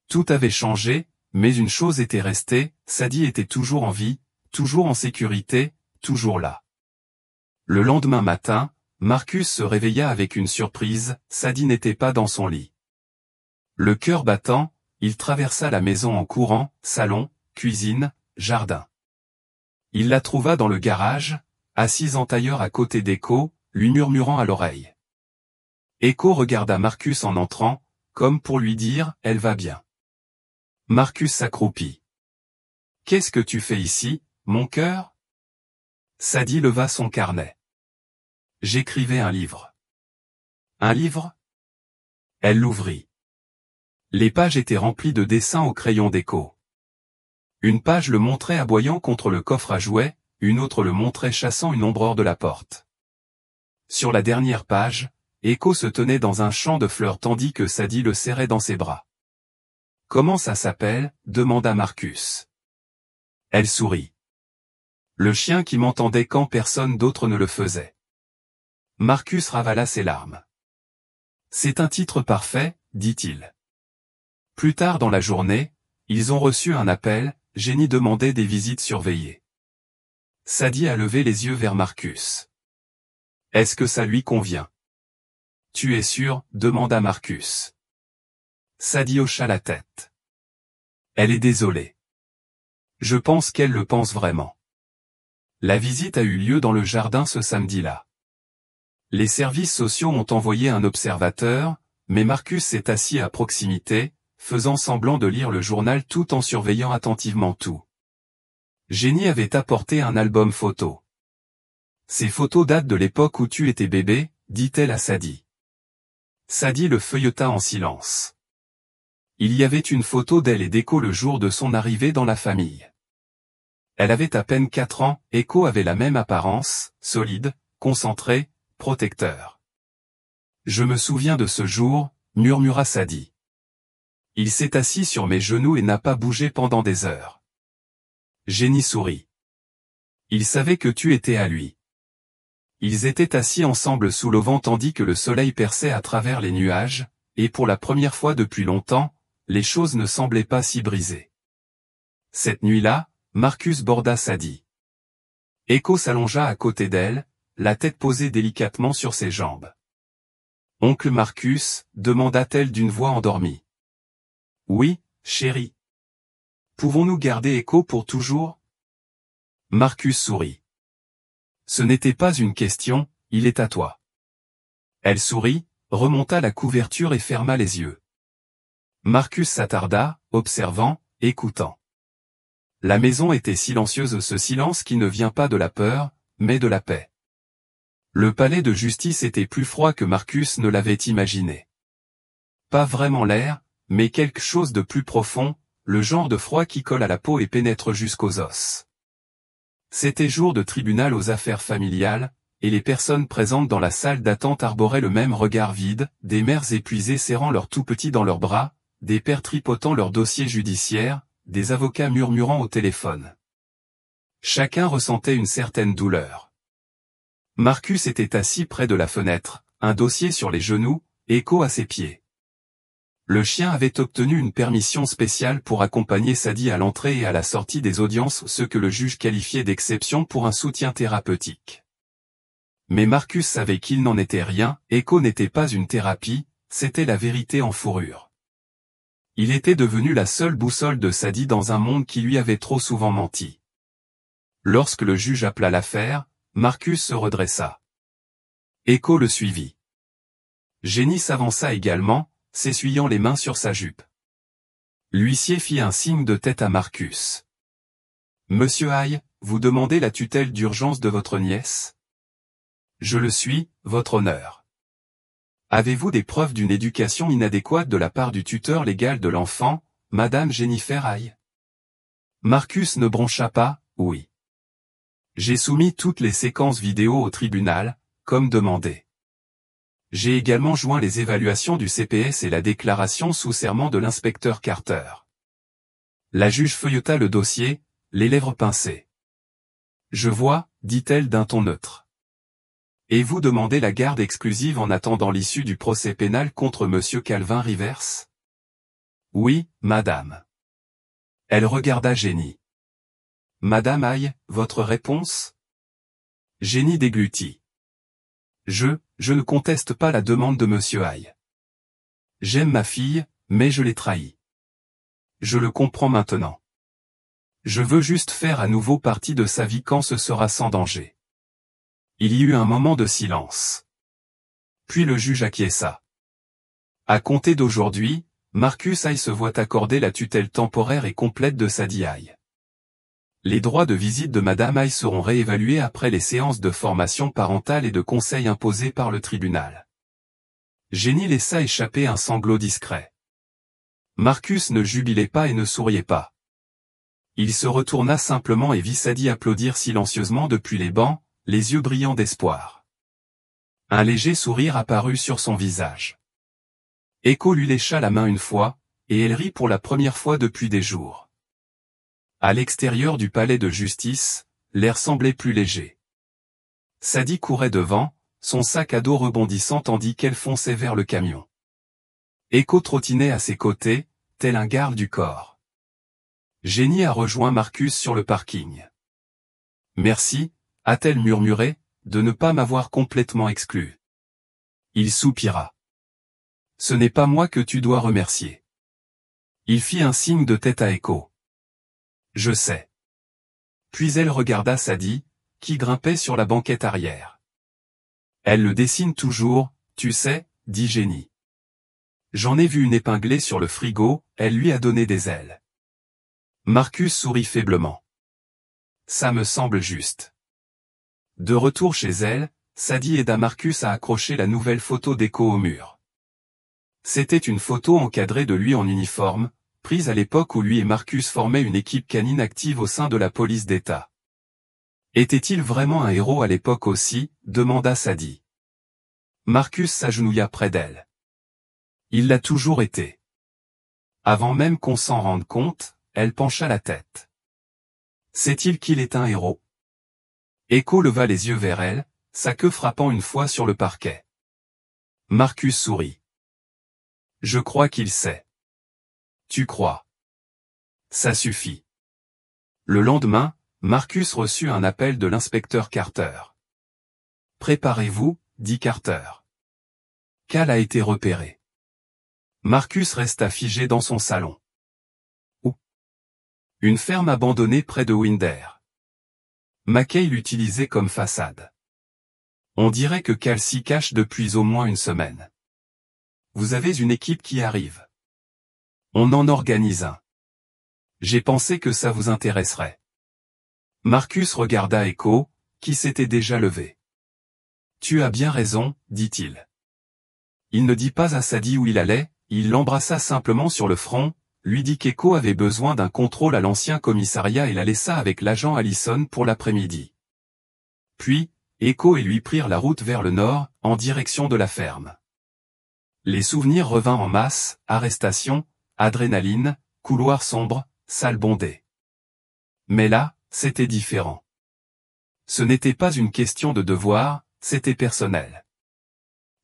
Tout avait changé, mais une chose était restée, Sadie était toujours en vie, toujours en sécurité, toujours là. Le lendemain matin, Marcus se réveilla avec une surprise, Sadie n'était pas dans son lit. Le cœur battant, il traversa la maison en courant, salon, cuisine, jardin. Il la trouva dans le garage, assise en tailleur à côté d'Echo, lui murmurant à l'oreille. Echo regarda Marcus en entrant, comme pour lui dire « Elle va bien ». Marcus s'accroupit. « Qu'est-ce que tu fais ici, mon cœur ?» Sadie leva son carnet. « J'écrivais un livre. »« Un livre ?» Elle l'ouvrit. Les pages étaient remplies de dessins au crayon d'Echo. Une page le montrait aboyant contre le coffre à jouets, une autre le montrait chassant une ombre hors de la porte. Sur la dernière page, Echo se tenait dans un champ de fleurs tandis que Sadie le serrait dans ses bras. Comment ça s'appelle? Demanda Marcus. Elle sourit. Le chien qui m'entendait quand personne d'autre ne le faisait. Marcus ravala ses larmes. C'est un titre parfait, dit-il. Plus tard dans la journée, ils ont reçu un appel, Jenny demandait des visites surveillées. Sadie a levé les yeux vers Marcus. Est-ce que ça lui convient? Tu es sûr? Demanda Marcus. Sadie hocha la tête. Elle est désolée. Je pense qu'elle le pense vraiment. La visite a eu lieu dans le jardin ce samedi-là. Les services sociaux ont envoyé un observateur, mais Marcus s'est assis à proximité, faisant semblant de lire le journal tout en surveillant attentivement tout. Jenny avait apporté un album photo. Ces photos datent de l'époque où tu étais bébé, dit-elle à Sadie. Sadie le feuilleta en silence. Il y avait une photo d'elle et d'Echo le jour de son arrivée dans la famille. Elle avait à peine 4 ans, Echo avait la même apparence, solide, concentré, protecteur. Je me souviens de ce jour, murmura Sadie. Il s'est assis sur mes genoux et n'a pas bougé pendant des heures. Jenny sourit. Il savait que tu étais à lui. Ils étaient assis ensemble sous l'auvent tandis que le soleil perçait à travers les nuages, et pour la première fois depuis longtemps, les choses ne semblaient pas si brisées. Cette nuit-là, Marcus borda Sadie. Echo s'allongea à côté d'elle, la tête posée délicatement sur ses jambes. Oncle Marcus, demanda-t-elle d'une voix endormie. Oui, chérie. Pouvons-nous garder Echo pour toujours? Marcus sourit. Ce n'était pas une question, il est à toi. Elle sourit, remonta la couverture et ferma les yeux. Marcus s'attarda, observant, écoutant. La maison était silencieuse, ce silence qui ne vient pas de la peur, mais de la paix. Le palais de justice était plus froid que Marcus ne l'avait imaginé. Pas vraiment l'air, mais quelque chose de plus profond, le genre de froid qui colle à la peau et pénètre jusqu'aux os. C'était jour de tribunal aux affaires familiales, et les personnes présentes dans la salle d'attente arboraient le même regard vide, des mères épuisées serrant leurs tout-petits dans leurs bras, des pères tripotant leurs dossiers judiciaires, des avocats murmurant au téléphone. Chacun ressentait une certaine douleur. Marcus était assis près de la fenêtre, un dossier sur les genoux, Echo à ses pieds. Le chien avait obtenu une permission spéciale pour accompagner Sadie à l'entrée et à la sortie des audiences, ce que le juge qualifiait d'exception pour un soutien thérapeutique. Mais Marcus savait qu'il n'en était rien, Echo n'était pas une thérapie, c'était la vérité en fourrure. Il était devenu la seule boussole de Sadie dans un monde qui lui avait trop souvent menti. Lorsque le juge appela l'affaire, Marcus se redressa. Echo le suivit. Jenny s'avança également, s'essuyant les mains sur sa jupe. L'huissier fit un signe de tête à Marcus. Monsieur Hay, vous demandez la tutelle d'urgence de votre nièce? Je le suis, votre honneur. Avez-vous des preuves d'une éducation inadéquate de la part du tuteur légal de l'enfant, Madame Jennifer Hay? Marcus ne broncha pas, oui. J'ai soumis toutes les séquences vidéo au tribunal, comme demandé. J'ai également joint les évaluations du CPS et la déclaration sous serment de l'inspecteur Carter. La juge feuilleta le dossier, les lèvres pincées. Je vois, dit-elle d'un ton neutre. Et vous demandez la garde exclusive en attendant l'issue du procès pénal contre Monsieur Calvin Rivers? Oui, madame. Elle regarda Jenny. Madame Hay, votre réponse? Jenny déglutit. Je ne conteste pas la demande de Monsieur Hay. J'aime ma fille, mais je l'ai trahie. Je le comprends maintenant. Je veux juste faire à nouveau partie de sa vie quand ce sera sans danger. Il y eut un moment de silence. Puis le juge acquiesça. À compter d'aujourd'hui, Marcus Hay se voit accorder la tutelle temporaire et complète de Sadie Hay. Les droits de visite de Madame Hay seront réévalués après les séances de formation parentale et de conseil imposées par le tribunal. Jenny laissa échapper un sanglot discret. Marcus ne jubilait pas et ne souriait pas. Il se retourna simplement et vit Sadie applaudir silencieusement depuis les bancs, les yeux brillants d'espoir. Un léger sourire apparut sur son visage. Echo lui lécha la main une fois, et elle rit pour la première fois depuis des jours. À l'extérieur du palais de justice, l'air semblait plus léger. Sadie courait devant, son sac à dos rebondissant tandis qu'elle fonçait vers le camion. Echo trottinait à ses côtés, tel un garde du corps. Jenny a rejoint Marcus sur le parking. Merci, a-t-elle murmuré, de ne pas m'avoir complètement exclu. Il soupira. Ce n'est pas moi que tu dois remercier. Il fit un signe de tête à Echo. Je sais. Puis elle regarda Sadie, qui grimpait sur la banquette arrière. Elle le dessine toujours, tu sais, dit Jenny. J'en ai vu une épinglée sur le frigo, elle lui a donné des ailes. Marcus sourit faiblement. Ça me semble juste. De retour chez elle, Sadie aida Marcus à accrocher la nouvelle photo d'Echo au mur. C'était une photo encadrée de lui en uniforme, prise à l'époque où lui et Marcus formaient une équipe canine active au sein de la police d'État. Était-il vraiment un héros à l'époque aussi, demanda Sadie. Marcus s'agenouilla près d'elle. Il l'a toujours été. Avant même qu'on s'en rende compte, elle pencha la tête. Sait-il qu'il est un héros? Echo leva les yeux vers elle, sa queue frappant une fois sur le parquet. Marcus sourit. Je crois qu'il sait. Tu crois? Ça suffit. Le lendemain, Marcus reçut un appel de l'inspecteur Carter. Préparez-vous, dit Carter. Cal a été repéré. Marcus resta figé dans son salon. Où? Une ferme abandonnée près de Winder. McKay l'utilisait comme façade. On dirait que Cal s'y cache depuis au moins une semaine. Vous avez une équipe qui arrive. On en organise un. J'ai pensé que ça vous intéresserait. Marcus regarda Echo, qui s'était déjà levé. Tu as bien raison, dit-il. Il ne dit pas à Sadie où il allait, il l'embrassa simplement sur le front, lui dit qu'Echo avait besoin d'un contrôle à l'ancien commissariat et la laissa avec l'agent Allison pour l'après-midi. Puis, Echo et lui prirent la route vers le nord, en direction de la ferme. Les souvenirs revinrent en masse, arrestation, adrénaline, couloir sombre, salle bondée. Mais là, c'était différent. Ce n'était pas une question de devoir, c'était personnel.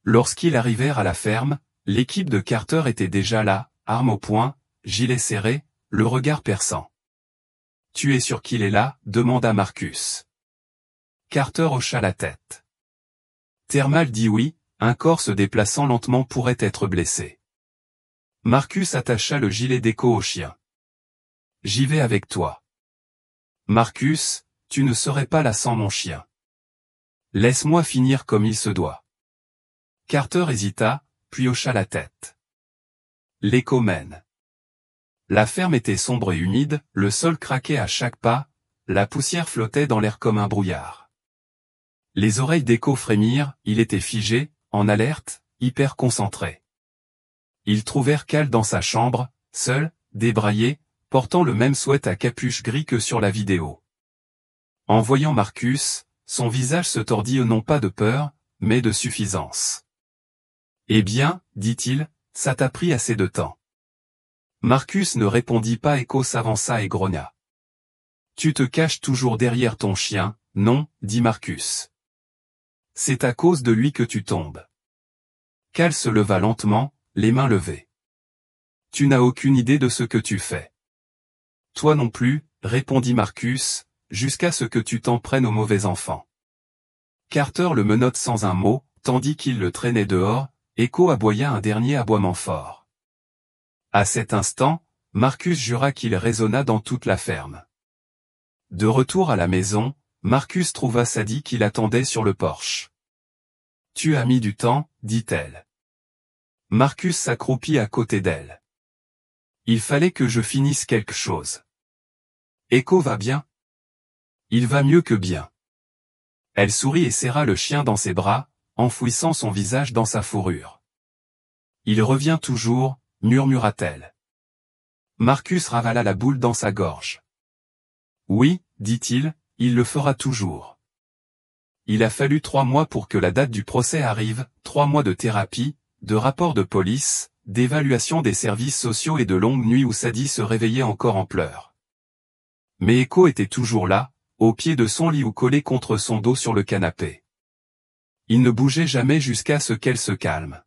Lorsqu'ils arrivèrent à la ferme, l'équipe de Carter était déjà là, arme au poing, gilet serré, le regard perçant. « Tu es sûr qu'il est là ?» demanda Marcus. Carter hocha la tête. Thermal dit oui, un corps se déplaçant lentement pourrait être blessé. Marcus attacha le gilet d'Echo au chien. « J'y vais avec toi. » Marcus, tu ne serais pas là sans mon chien. Laisse-moi finir comme il se doit. Carter hésita, puis hocha la tête. L'Echo mène. La ferme était sombre et humide, le sol craquait à chaque pas, la poussière flottait dans l'air comme un brouillard. Les oreilles d'Echo frémirent, il était figé, en alerte, hyper concentré. Ils trouvèrent Cal dans sa chambre, seul, débraillé, portant le même sweat à capuche gris que sur la vidéo. En voyant Marcus, son visage se tordit non pas de peur, mais de suffisance. « Eh bien, dit-il, ça t'a pris assez de temps. » Marcus ne répondit pas. Echo s'avança et grogna. « Tu te caches toujours derrière ton chien, non, dit Marcus. C'est à cause de lui que tu tombes. » Cal se leva lentement, les mains levées. « Tu n'as aucune idée de ce que tu fais. » Toi non plus, répondit Marcus, jusqu'à ce que tu t'en prennes au mauvais enfant. Carter le menotte sans un mot, tandis qu'il le traînait dehors, Echo aboya un dernier aboiement fort. À cet instant, Marcus jura qu'il résonna dans toute la ferme. De retour à la maison, Marcus trouva Sadie qui l'attendait sur le porche. « Tu as mis du temps, dit-elle. » Marcus s'accroupit à côté d'elle. « Il fallait que je finisse quelque chose. » Echo va bien? Il va mieux que bien. Elle sourit et serra le chien dans ses bras, enfouissant son visage dans sa fourrure. Il revient toujours, murmura-t-elle. Marcus ravala la boule dans sa gorge. Oui, dit-il, il le fera toujours. Il a fallu 3 mois pour que la date du procès arrive, 3 mois de thérapie, de rapports de police, d'évaluation des services sociaux et de longues nuits où Sadie se réveillait encore en pleurs. Mais Echo était toujours là, au pied de son lit ou collé contre son dos sur le canapé. Il ne bougeait jamais jusqu'à ce qu'elle se calme.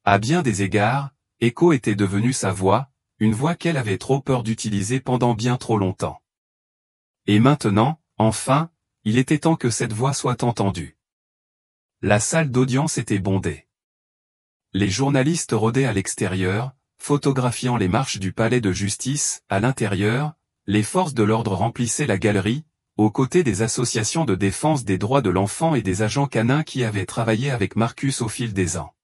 À bien des égards, Echo était devenue sa voix, une voix qu'elle avait trop peur d'utiliser pendant bien trop longtemps. Et maintenant, enfin, il était temps que cette voix soit entendue. La salle d'audience était bondée. Les journalistes rôdaient à l'extérieur, photographiant les marches du palais de justice. À l'intérieur, les forces de l'ordre remplissaient la galerie, aux côtés des associations de défense des droits de l'enfant et des agents canins qui avaient travaillé avec Marcus au fil des ans.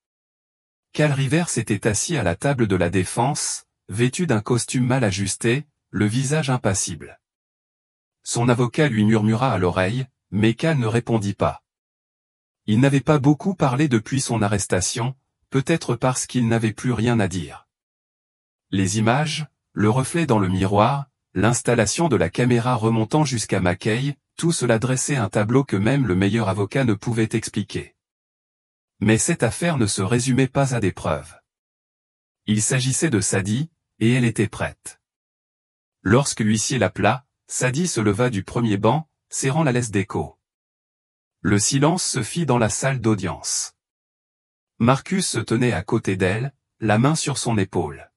Cal Rivers s'était assis à la table de la défense, vêtu d'un costume mal ajusté, le visage impassible. Son avocat lui murmura à l'oreille, mais Cal ne répondit pas. Il n'avait pas beaucoup parlé depuis son arrestation, peut-être parce qu'il n'avait plus rien à dire. Les images, le reflet dans le miroir, l'installation de la caméra remontant jusqu'à McKay, tout cela dressait un tableau que même le meilleur avocat ne pouvait expliquer. Mais cette affaire ne se résumait pas à des preuves. Il s'agissait de Sadie, et elle était prête. Lorsque l'huissier l'appela, Sadie se leva du premier banc, serrant la laisse d'Echo. Le silence se fit dans la salle d'audience. Marcus se tenait à côté d'elle, la main sur son épaule.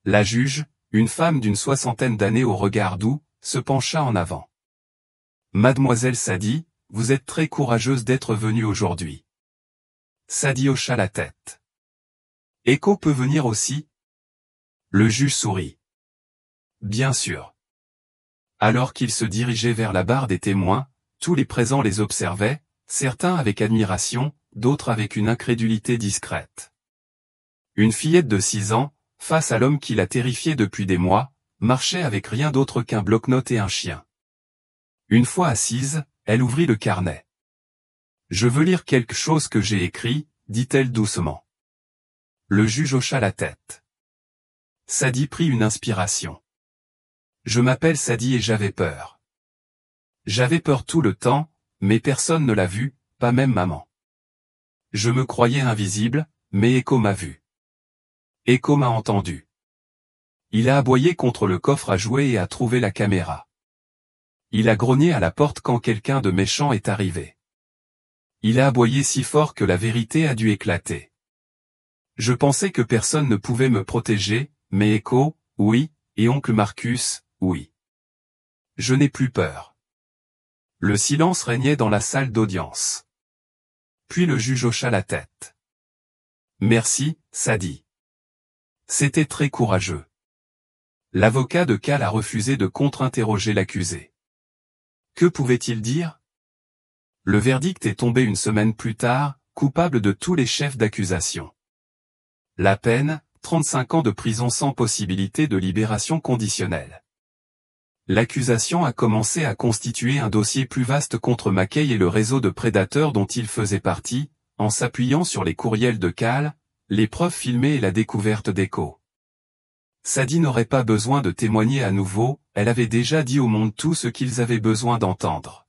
La juge, une femme d'une 60aine d'années au regard doux, se pencha en avant. « Mademoiselle Sadie, vous êtes très courageuse d'être venue aujourd'hui. » Sadie hocha la tête. « Echo peut venir aussi ?» Le juge sourit. « Bien sûr. » Alors qu'il se dirigeait vers la barre des témoins, tous les présents les observaient, certains avec admiration, d'autres avec une incrédulité discrète. Une fillette de 6 ans, face à l'homme qui la terrifiait depuis des mois, marchait avec rien d'autre qu'un bloc-notes et un chien. Une fois assise, elle ouvrit le carnet. « Je veux lire quelque chose que j'ai écrit, » dit-elle doucement. Le juge hocha la tête. Sadie prit une inspiration. « Je m'appelle Sadie et j'avais peur. J'avais peur tout le temps, mais personne ne l'a vu, pas même maman. Je me croyais invisible, mais Echo m'a vu. Echo m'a entendu. Il a aboyé contre le coffre à jouets et a trouvé la caméra. Il a grogné à la porte quand quelqu'un de méchant est arrivé. Il a aboyé si fort que la vérité a dû éclater. Je pensais que personne ne pouvait me protéger, mais Echo, oui, et oncle Marcus, oui. Je n'ai plus peur. » Le silence régnait dans la salle d'audience. Puis le juge hocha la tête. « Merci, Sadie. C'était très courageux. » L'avocat de Cal a refusé de contre-interroger l'accusé. Que pouvait-il dire? Le verdict est tombé une semaine plus tard, coupable de tous les chefs d'accusation. La peine, 35 ans de prison sans possibilité de libération conditionnelle. L'accusation a commencé à constituer un dossier plus vaste contre McKay et le réseau de prédateurs dont il faisait partie, en s'appuyant sur les courriels de Cal, les preuves filmées et la découverte d'Echo. Sadie n'aurait pas besoin de témoigner à nouveau, elle avait déjà dit au monde tout ce qu'ils avaient besoin d'entendre.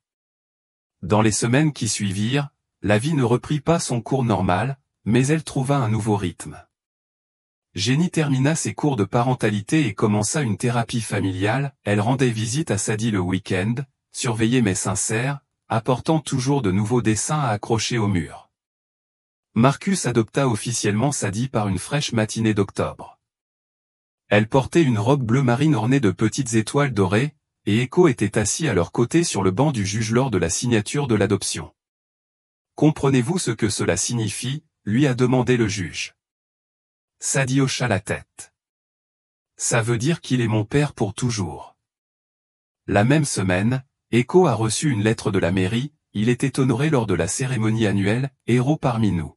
Dans les semaines qui suivirent, la vie ne reprit pas son cours normal, mais elle trouva un nouveau rythme. Jenny termina ses cours de parentalité et commença une thérapie familiale, elle rendait visite à Sadie le week-end, surveillait mais sincère, apportant toujours de nouveaux dessins à accrocher au mur. Marcus adopta officiellement Sadie par une fraîche matinée d'octobre. Elle portait une robe bleu marine ornée de petites étoiles dorées, et Echo était assis à leur côté sur le banc du juge lors de la signature de l'adoption. « Comprenez-vous ce que cela signifie ?» lui a demandé le juge. Sadie hocha la tête. « Ça veut dire qu'il est mon père pour toujours. » La même semaine, Echo a reçu une lettre de la mairie, il était honoré lors de la cérémonie annuelle « Héros parmi nous ».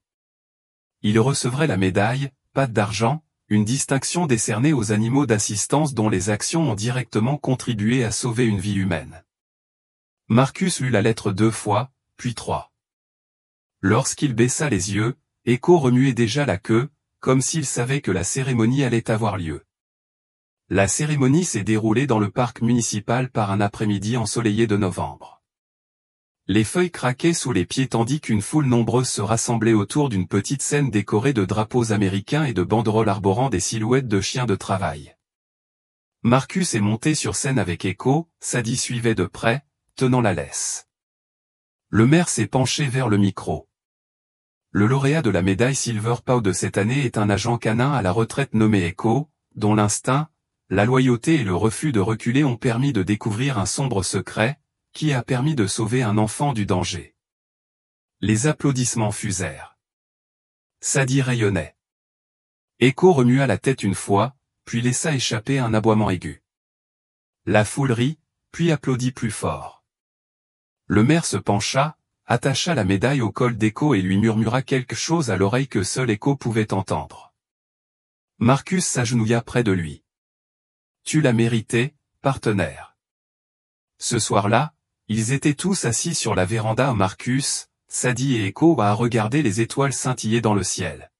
Il recevrait la médaille, patte d'argent, une distinction décernée aux animaux d'assistance dont les actions ont directement contribué à sauver une vie humaine. Marcus lut la lettre 2 fois, puis 3. Lorsqu'il baissa les yeux, Echo remuait déjà la queue, comme s'il savait que la cérémonie allait avoir lieu. La cérémonie s'est déroulée dans le parc municipal par un après-midi ensoleillé de novembre. Les feuilles craquaient sous les pieds tandis qu'une foule nombreuse se rassemblait autour d'une petite scène décorée de drapeaux américains et de banderoles arborant des silhouettes de chiens de travail. Marcus est monté sur scène avec Echo, Sadie suivait de près, tenant la laisse. Le maire s'est penché vers le micro. Le lauréat de la médaille Silver Paw de cette année est un agent canin à la retraite nommé Echo, dont l'instinct, la loyauté et le refus de reculer ont permis de découvrir un sombre secret, qui a permis de sauver un enfant du danger. Les applaudissements fusèrent. Sadie rayonnait. Echo remua la tête une fois, puis laissa échapper un aboiement aigu. La foule rit, puis applaudit plus fort. Le maire se pencha, attacha la médaille au col d'Echo et lui murmura quelque chose à l'oreille que seul Echo pouvait entendre. Marcus s'agenouilla près de lui. « Tu l'as mérité, partenaire. » Ce soir-là, ils étaient tous assis sur la véranda. Marcus, Sadie et Echo à regarder les étoiles scintiller dans le ciel.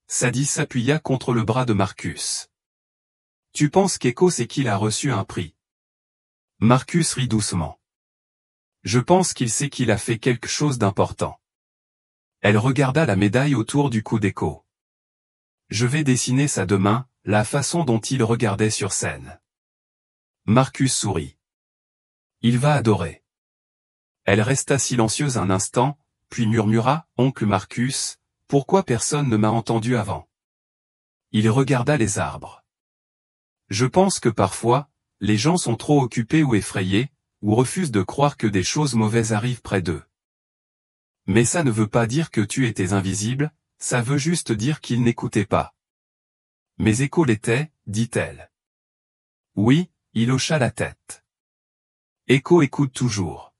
Sadie s'appuya contre le bras de Marcus. « Tu penses qu'Echo sait qu'il a reçu un prix ?» Marcus rit doucement. « Je pense qu'il sait qu'il a fait quelque chose d'important. » Elle regarda la médaille autour du cou d'Echo. « Je vais dessiner ça demain, la façon dont il regardait sur scène. » Marcus sourit. « Il va adorer. » Elle resta silencieuse un instant, puis murmura, « Oncle Marcus, pourquoi personne ne m'a entendu avant ?» Il regarda les arbres. « Je pense que parfois, les gens sont trop occupés ou effrayés, ou refusent de croire que des choses mauvaises arrivent près d'eux. Mais ça ne veut pas dire que tu étais invisible, ça veut juste dire qu'ils n'écoutaient pas. » Mais Echo l'était, dit-elle. Oui, il hocha la tête. Echo écoute toujours.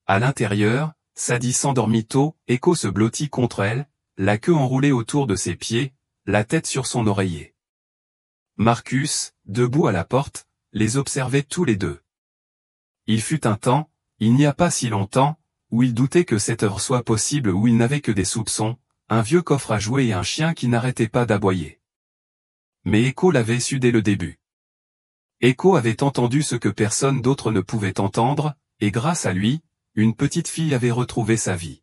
À l'intérieur, Sadie s'endormit tôt, Echo se blottit contre elle, la queue enroulée autour de ses pieds, la tête sur son oreiller. Marcus, debout à la porte, les observait tous les deux. Il fut un temps, il n'y a pas si longtemps, où il doutait que cette œuvre soit possible, où il n'avait que des soupçons, un vieux coffre à jouer et un chien qui n'arrêtait pas d'aboyer. Mais Echo l'avait su dès le début. Echo avait entendu ce que personne d'autre ne pouvait entendre, et grâce à lui, une petite fille avait retrouvé sa vie.